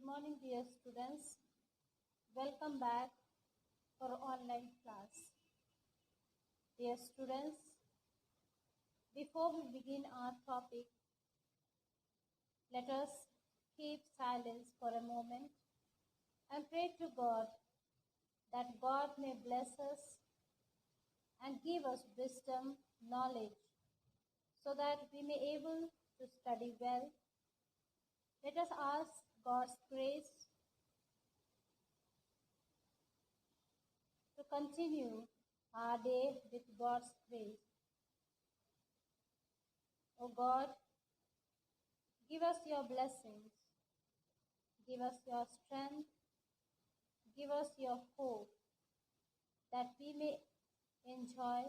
morning, dear students. Welcome back for online class. Dear students, before we begin our topic, let us keep silence for a moment and pray to God that God may bless us and give us wisdom, knowledge, so that we may able to study well. Let us ask God's grace to continue our day with God's grace. O God, give us your blessings, give us your strength, give us your hope, that we may enjoy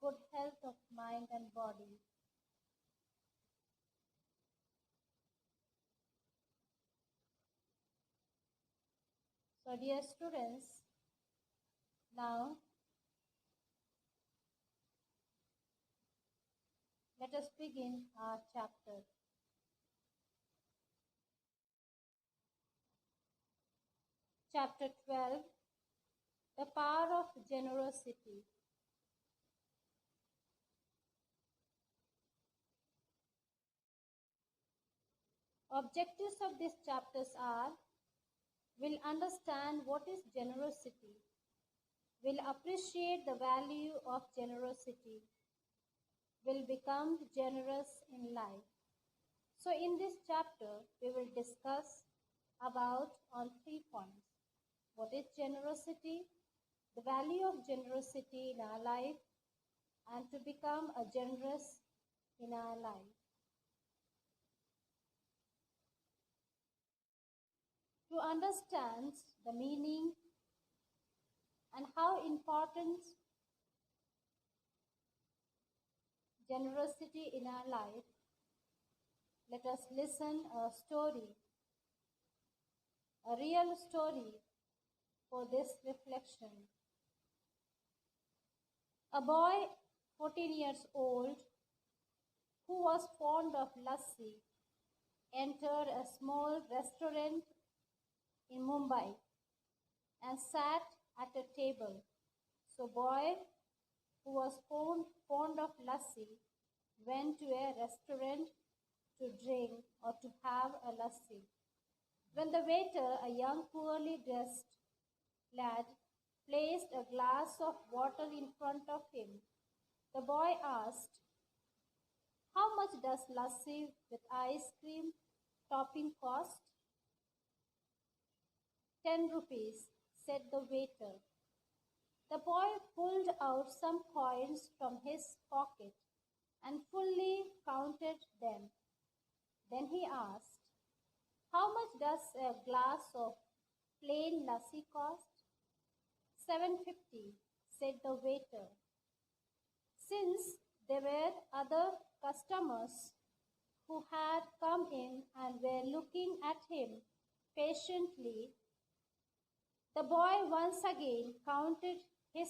good health of mind and body. So, dear students, now let us begin our chapter. Chapter 12, The Power of Generosity. Objectives of these chapters are: will understand what is generosity, will appreciate the value of generosity, will become generous in life. So in this chapter, we will discuss about on 3 points. What is generosity? The value of generosity in our life, and to become a generous in our life. To understand the meaning and how important generosity in our life, let us listen a story, a real story for this reflection. A boy, 14 years old, who was fond of lassi, entered a small restaurant in Mumbai and sat at a table. So boy, who was fond of lassi, went to a restaurant to drink or to have a lassi. When the waiter, a young poorly dressed lad, placed a glass of water in front of him, the boy asked, "How much does lassi with ice cream topping cost?" "10 rupees," said the waiter. The boy pulled out some coins from his pocket and fully counted them. Then he asked, "How much does a glass of plain lassi cost?" "7.50," said the waiter. Since there were other customers who had come in and were looking at him patiently, the boy once again counted his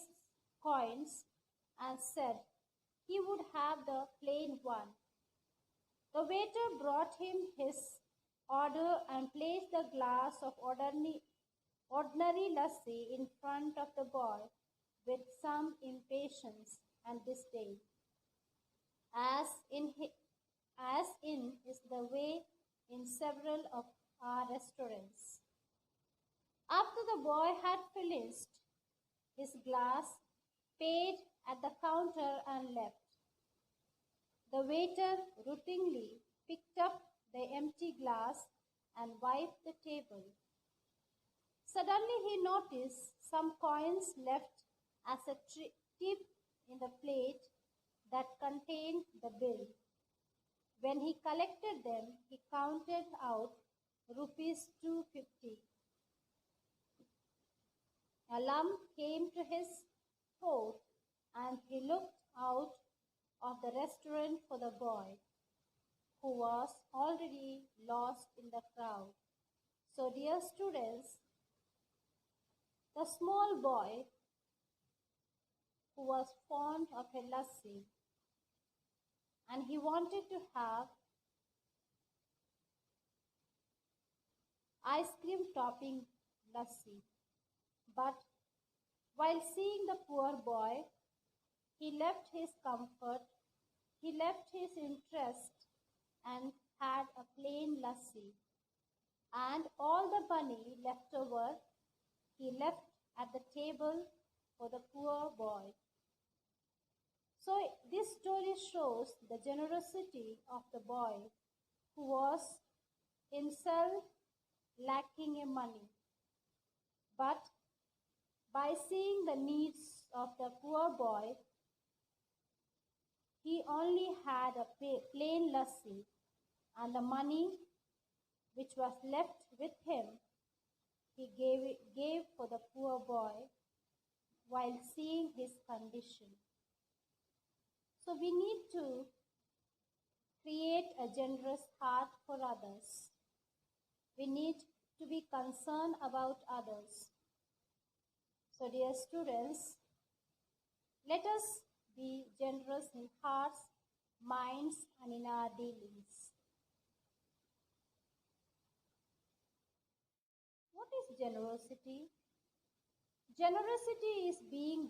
coins and said he would have the plain one. The waiter brought him his order and placed the glass of ordinary lassi in front of the boy with some impatience and disdain, as in is the way in several of our restaurants. After the boy had finished his glass, paid at the counter and left, the waiter routinely picked up the empty glass and wiped the table. Suddenly he noticed some coins left as a tip in the plate that contained the bill. When he collected them, he counted out rupees 250. A lump came to his throat and he looked out of the restaurant for the boy, who was already lost in the crowd. So, dear students, the small boy who was fond of a lassi and he wanted to have ice cream topping lassi. But while seeing the poor boy, he left his comfort, he left his interest, and had a plain lassi. And all the money left over he left at the table for the poor boy. So, this story shows the generosity of the boy who was himself lacking in money. But by seeing the needs of the poor boy, he only had a plain lassi, and the money which was left with him he gave for the poor boy while seeing his condition. So we need to create a generous heart for others. We need to be concerned about others. So dear students, let us be generous in hearts, minds, and in our dealings. What is generosity? Generosity is being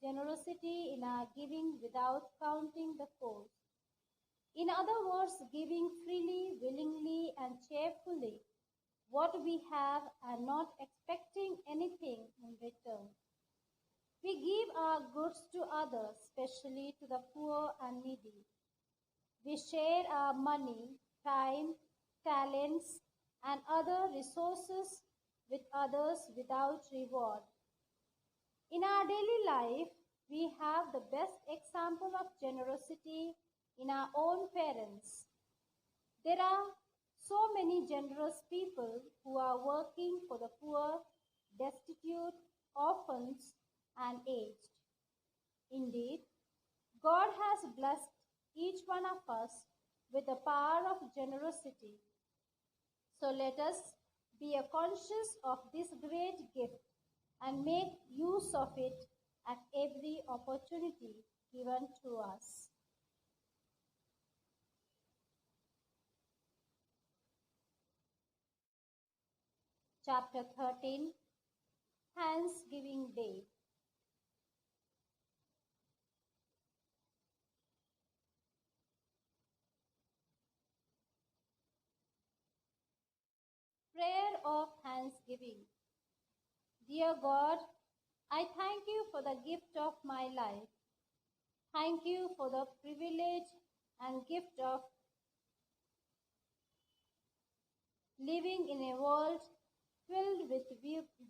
generosity in our giving without counting the cost. In other words, giving freely, willingly, and cheerfully what we have and not expecting anything in return. We give our goods to others, especially to the poor and needy. We share our money, time, talents, and other resources with others without reward. In our daily life, we have the best example of generosity in our own parents. There are so many generous people who are working for the poor, destitute, orphans, and aged. Indeed, God has blessed each one of us with the power of generosity. So let us be conscious of this great gift and make use of it at every opportunity given to us. Chapter 13, Thanksgiving Day. Prayer of Thanksgiving. Dear God, I thank you for the gift of my life. Thank you for the privilege and gift of living in a world filled with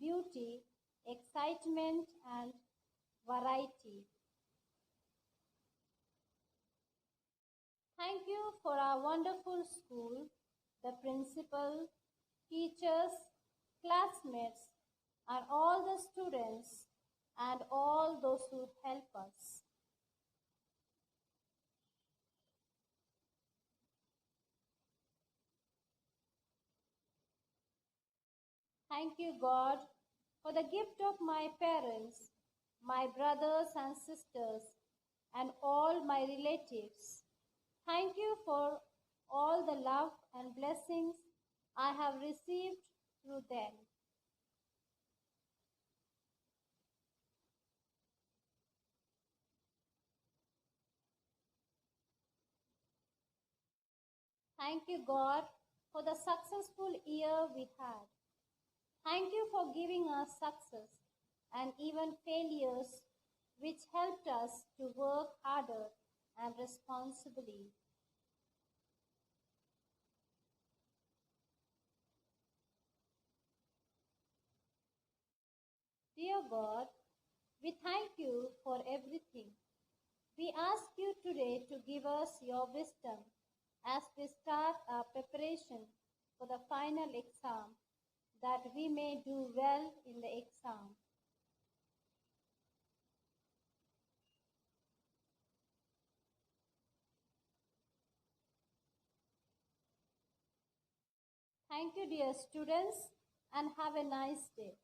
beauty, excitement, and variety. Thank you for our wonderful school, the principal, teachers, classmates, and all the students and all those who help us. Thank you, God, for the gift of my parents, my brothers and sisters, and all my relatives. Thank you for all the love and blessings I have received through them. Thank you, God, for the successful year we had. Thank you for giving us success and even failures, which helped us to work harder and responsibly. Dear God, we thank you for everything. We ask you today to give us your wisdom as we start our preparation for the final exam, that we may do well in the exam. Thank you, dear students, and have a nice day.